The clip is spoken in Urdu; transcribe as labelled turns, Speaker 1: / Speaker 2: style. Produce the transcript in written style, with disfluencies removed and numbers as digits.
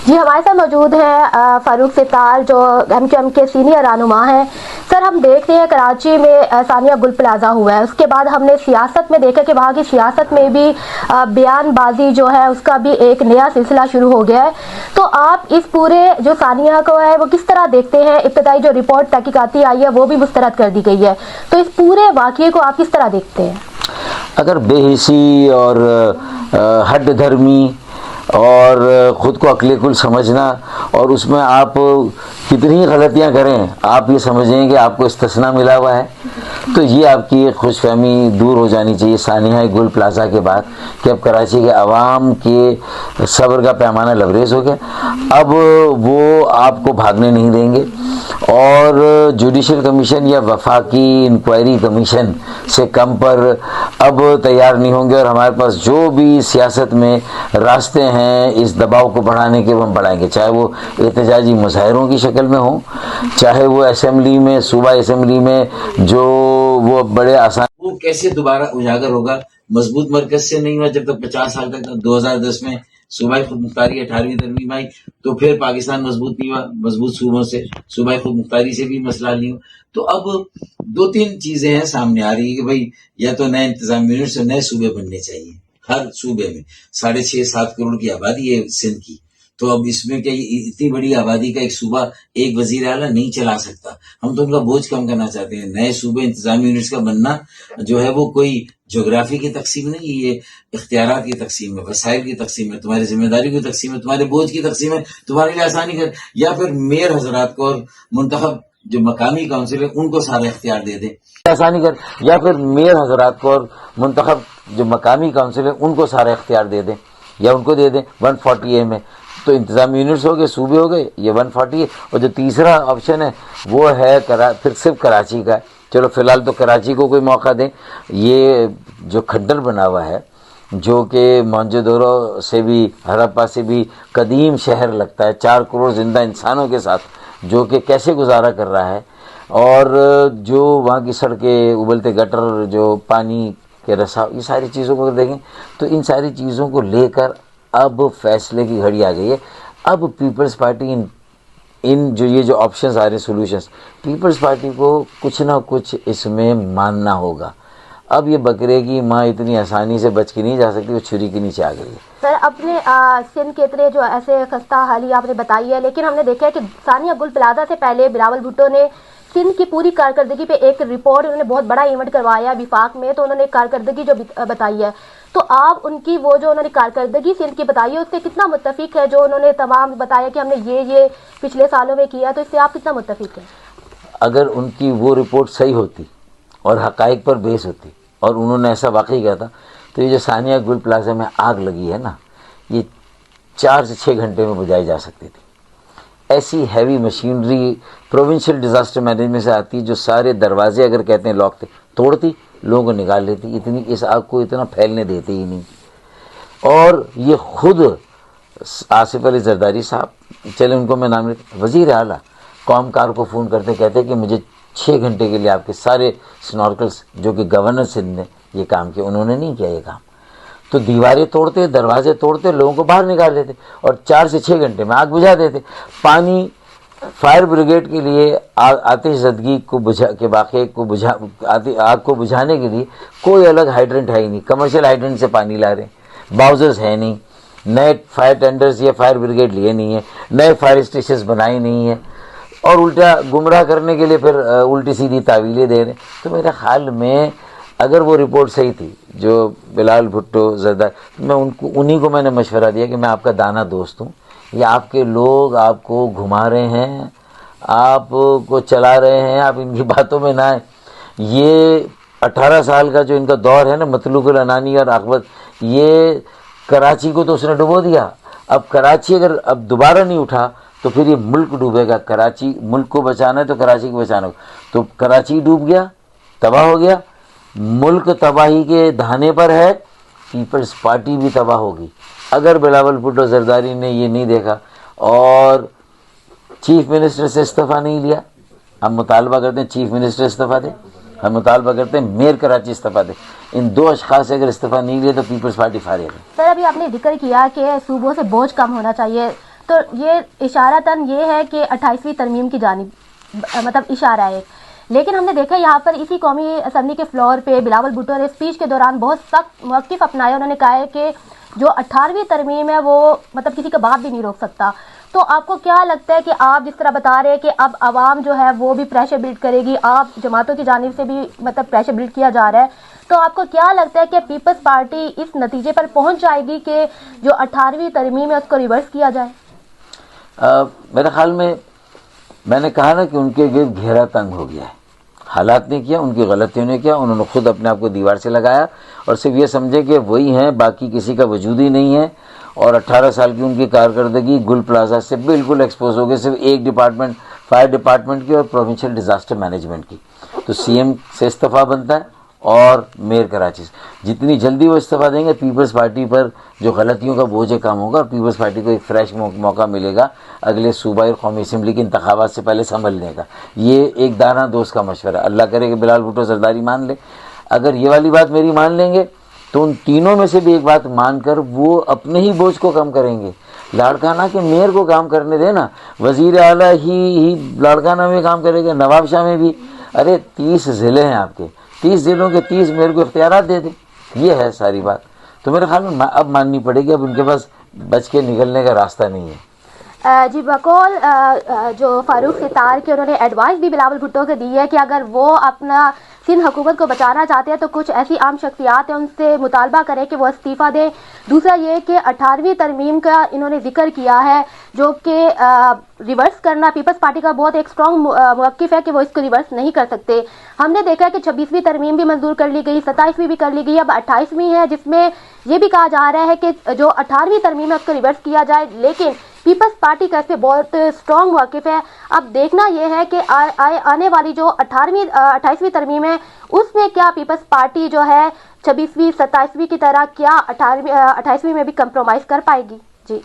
Speaker 1: جی ہمارے ساتھ موجود ہیں فاروق ستار جو MQM کے سینئر رہنما ہیں. سر ہم دیکھتے ہیں کراچی میں ثانیہ گل پلازا ہوا ہے, اس کے بعد ہم نے سیاست میں دیکھا کہ وہاں کی سیاست میں بھی بیان بازی جو ہے اس کا بھی ایک نیا سلسلہ شروع ہو گیا ہے. تو آپ اس پورے جو ثانیہ کو ہے وہ کس طرح دیکھتے ہیں؟ ابتدائی جو رپورٹ تحقیقاتی آئی ہے وہ بھی مسترد کر دی گئی ہے, تو اس پورے واقعے کو آپ کس طرح دیکھتے ہیں؟
Speaker 2: اگر بے حسی اور ہٹ دھرمی اور خود کو عقل کل سمجھنا اور اس میں آپ کتنی غلطیاں کریں آپ یہ سمجھیں کہ آپ کو استثناء ملا ہوا ہے, تو یہ آپ کی خوش فہمی دور ہو جانی چاہیے ثانیہ گل پلازا کے بعد کہ اب کراچی کے عوام کے صبر کا پیمانہ لبریز ہو گیا. اب وہ آپ کو بھاگنے نہیں دیں گے, اور جوڈیشل کمیشن یا وفاقی انکوائری کمیشن سے کم پر اب تیار نہیں ہوں گے, اور ہمارے پاس جو بھی سیاست میں راستے ہیں اس دباؤ کو بڑھانے کے وہ ہم بڑھائیں گے, چاہے وہ احتجاجی مظاہروں کی شکل میں ہوں, چاہے وہ اسمبلی میں صوبہ اسمبلی میں جو وہ بڑے آسان وہ کیسے دوبارہ اجاگر ہوگا. مضبوط مرکز سے نہیں ہوا جب تک 50 سال تک 2010 میں صوبائی خود مختاری 18ویں ترمیم آئی, تو پھر پاکستان مضبوط نہیں ہوا, مضبوط صوبوں سے صوبائی خود مختاری سے بھی مسئلہ نہیں ہو. تو اب 2-3 چیزیں ہیں سامنے آ رہی ہے کہ بھئی یا تو نئے انتظامی یونٹ سے نئے صوبے بننے چاہیے. ہر صوبے میں 6.5-7 کروڑ کی آبادی ہے سندھ کی, تو اب اس میں کہ اتنی بڑی آبادی کا ایک صوبہ ایک وزیر اعلیٰ نہیں چلا سکتا. ہم تو ان کا بوجھ کم کرنا چاہتے ہیں. نئے صوبے انتظامی یونٹس کا بننا جو ہے وہ کوئی جغرافی کی تقسیم نہیں, یہ اختیارات کی تقسیم ہے, وسائل کی تقسیم ہے, تمہاری ذمہ داری کی تقسیم ہے, تمہارے بوجھ کی تقسیم ہے, تمہارے لیے آسانی کر, یا پھر میئر حضرات کو اور منتخب جو مقامی کونسل ہے ان کو سارا اختیار دے دیں, آسانی کر, یا پھر میئر حضرات کو اور منتخب جو مقامی کونسل ہے ان کو سارا اختیار دے دیں, یا ان کو دے دیں 140A میں, تو انتظامی یونٹس ہو گئے, صوبے ہو گئے, یہ 140 ہے. اور جو تیسرا آپشن ہے وہ ہے پھر صرف کراچی کا ہے. چلو فی الحال تو کراچی کو کوئی موقع دیں. یہ جو کھڈر بنا ہوا ہے جو کہ موئنجو دورو سے بھی ہرپا سے بھی قدیم شہر لگتا ہے, 4 کروڑ زندہ انسانوں کے ساتھ, جو کہ کیسے گزارا کر رہا ہے, اور جو وہاں کی سڑکیں ابلتے گٹر جو پانی کے رسا, یہ ساری چیزوں کو دیکھیں تو ان ساری چیزوں کو لے کر اب فیصلے کی گھڑی آ گئی ہے. اب پیپلز پارٹی ان جو یہ جو آپشنز آ رہے ہیں سولوشنز, پیپلز پارٹی کو کچھ نہ کچھ اس میں ماننا ہوگا. اب یہ بکرے کی ماں اتنی آسانی سے بچ کے نہیں جا سکتی, وہ چھری کے نیچے آ گئی ہے.
Speaker 1: سر اپنے سندھ کے اتنے جو ایسے خستہ حالی آپ نے بتائی ہے, لیکن ہم نے دیکھا ہے کہ ثانیہ گل پلازا سے پہلے بلاول بھٹو نے سندھ کی پوری کارکردگی پہ ایک رپورٹ, انہوں نے بہت بڑا ایونٹ کروایا وفاق میں, تو انہوں نے کارکردگی جو بتائی ہے, تو آپ ان کی وہ جو انہوں نے کارکردگی سندھ کی بتائی ہے اس سے کتنا متفق ہے؟ جو انہوں نے تمام بتایا کہ ہم نے یہ پچھلے سالوں میں کیا, تو اس سے آپ کتنا متفق ہیں؟
Speaker 2: اگر ان کی وہ رپورٹ صحیح ہوتی اور حقائق پر بیس ہوتی اور انہوں نے ایسا واقعی کیا تھا, تو یہ جو ثانیہ گل پلازا میں آگ لگی ہے نا, یہ 4 سے 6 گھنٹے میں بجھائی جا سکتی تھی. ایسی heavy machinery provincial disaster management سے آتی جو سارے دروازے اگر کہتے ہیں لاک تھے توڑتی, لوگوں کو نکال لیتی, اتنی اس آگ کو اتنا پھیلنے دیتی ہی نہیں. اور یہ خود آصف علی زرداری صاحب, چلے ان کو میں نام لیتا, وزیر اعلیٰ قوم کار کو فون کرتے کہتے کہ مجھے 6 گھنٹے کے لیے آپ کے سارے سنارکلز جو کہ گورنر سندھ نے یہ کام کیا, انہوں نے نہیں کیا یہ کام. تو دیواریں توڑتے, دروازے توڑتے, لوگوں کو باہر نکال دیتے اور 4 سے 6 گھنٹے میں آگ بجھا دیتے. پانی فائر بریگیڈ کے لیے آتش زدگی کو بجھا کے واقعے کو آگ کو بجھانے کے لیے کوئی الگ ہائیڈرنٹ ہے ہی نہیں, کمرشل ہائیڈرنٹ سے پانی لا رہے ہیں, باؤزرز ہے نہیں, نئے فائر ٹینڈرز یا فائر بریگیڈ لیے نہیں ہیں, نئے فائر اسٹیشنز بنائے نہیں ہیں, اور الٹا گمراہ کرنے کے لیے پھر الٹی سیدھی تعویلیں دے رہے ہیں. تو میرے خیال میں اگر وہ رپورٹ صحیح تھی جو بلاول بھٹو زرداری, میں انہی کو میں نے مشورہ دیا کہ میں آپ کا دانا دوست ہوں, یہ آپ کے لوگ آپ کو گھما رہے ہیں, آپ کو چلا رہے ہیں, آپ ان کی باتوں میں نہ آئیں. یہ 18 سال کا جو ان کا دور ہے نا مطلوق العنانی اور عاقبت, یہ کراچی کو تو اس نے ڈبو دیا. اب کراچی اگر اب دوبارہ نہیں اٹھا تو پھر یہ ملک ڈوبے گا. کراچی ملک کو بچانا ہے تو کراچی کو بچانا ہوگا, تو کراچی ڈوب گیا, تباہ ہو گیا, ملک تباہی کے دہانے پر ہے, پیپلز پارٹی بھی تباہ ہوگی. اگر بلاول بھٹو زرداری نے یہ نہیں دیکھا اور چیف منسٹر سے استعفیٰ نہیں لیا, ہم مطالبہ کرتے ہیں چیف منسٹر استعفیٰ دے, ہم مطالبہ کرتے ہیں میئر کراچی استعفیٰ دے. ان 2 اشخاص سے اگر استعفیٰ نہیں لیا تو پیپلز پارٹی فارغ ہے.
Speaker 1: سر ابھی آپ نے ذکر کیا کہ صوبوں سے بوجھ کم ہونا چاہیے, تو یہ اشارتاً یہ ہے کہ 28ویں ترمیم کی جانب مطلب اشارہ ہے. لیکن ہم نے دیکھا یہاں پر اسی قومی اسمبلی کے فلور پہ بلاول بھٹو نے اسپیچ کے دوران بہت سخت موقف اپنایا. انہوں نے کہا ہے کہ جو 18ویں ترمیم ہے وہ مطلب کسی کا باپ بھی نہیں روک سکتا. تو آپ کو کیا لگتا ہے کہ آپ جس طرح بتا رہے ہیں کہ اب عوام جو ہے وہ بھی پریشر بلڈ کرے گی, آپ جماعتوں کی جانب سے بھی مطلب پریشر بلڈ کیا جا رہا ہے, تو آپ کو کیا لگتا ہے کہ پیپلز پارٹی اس نتیجے پر پہنچ جائے گی کہ جو 18ویں ترمیم ہے اس کو ریورس کیا جائے؟
Speaker 2: میرے خیال میں نے کہا نا کہ ان کے گرد گھیرا تنگ ہو گیا ہے. حالات نے کیا, ان کی غلطیوں نے کیا, انہوں نے خود اپنے آپ کو دیوار سے لگایا اور صرف یہ سمجھے کہ وہی ہیں, باقی کسی کا وجود ہی نہیں ہے. اور 18 سال کی ان کی کارکردگی گل پلازا سے بالکل ایکسپوز ہو گئی, صرف ایک ڈپارٹمنٹ, فائر ڈپارٹمنٹ کی اور پروونشل ڈیزاسٹر مینجمنٹ کی. تو سی ایم سے استعفیٰ بنتا ہے اور میئر کراچی سے. جتنی جلدی وہ استعفیٰ دیں گے پیپلز پارٹی پر جو غلطیوں کا بوجھ کم ہوگا اور پیپلز پارٹی کو ایک فریش موقع ملے گا اگلے صوبائی اور قومی اسمبلی کے انتخابات سے پہلے سنبھلنے کا. یہ ایک دانہ دوست کا مشورہ ہے. اللہ کرے کہ بلال بھٹو زرداری مان لے. اگر یہ والی بات میری مان لیں گے تو ان تینوں میں سے بھی ایک بات مان کر وہ اپنے ہی بوجھ کو کم کریں گے. لاڑکانہ کے میئر کو کام کرنے دینا, وزیر اعلیٰ ہی لاڑکانہ میں کام کرے گا, نواب شاہ میں بھی. ارے 30 ضلع ہیں آپ کے, 30 ضلعوں کے 30 میئر کو اختیارات دے دیں. یہ ہے ساری بات. تو میرے خیال میں اب ماننی پڑے گی, اب ان کے پاس بچ کے نکلنے کا راستہ نہیں ہے.
Speaker 1: جی بقول جو فاروق ستار کے انہوں نے ایڈوائس بھی بلاول بھٹو کو دی ہے کہ اگر وہ اپنا سندھ حکومت کو بچانا چاہتے ہیں تو کچھ ایسی عام شخصیات ہیں ان سے مطالبہ کریں کہ وہ استعفیٰ دیں. دوسرا یہ کہ 18ویں ترمیم کا انہوں نے ذکر کیا ہے جو کہ ریورس کرنا پیپلز پارٹی کا بہت ایک اسٹرانگ موقف ہے کہ وہ اس کو ریورس نہیں کر سکتے. ہم نے دیکھا کہ 26ویں ترمیم بھی منظور کر لی گئی, 27ویں بھی کر لی گئی, اب 28ویں ہے جس میں یہ بھی کہا جا رہا ہے کہ جو 18ویں ترمیم ہے اس کو ریورس کیا جائے. لیکن پیپلز پارٹی کا اس پہ بہت اسٹرانگ موقف ہے. اب دیکھنا یہ ہے کہ آنے والی جو 28ویں ترمیم ہے اس میں کیا پیپلز پارٹی جو ہے 26ویں 27ویں کی طرح کیا 28ویں میں بھی کمپرومائز کر پائے گی. جی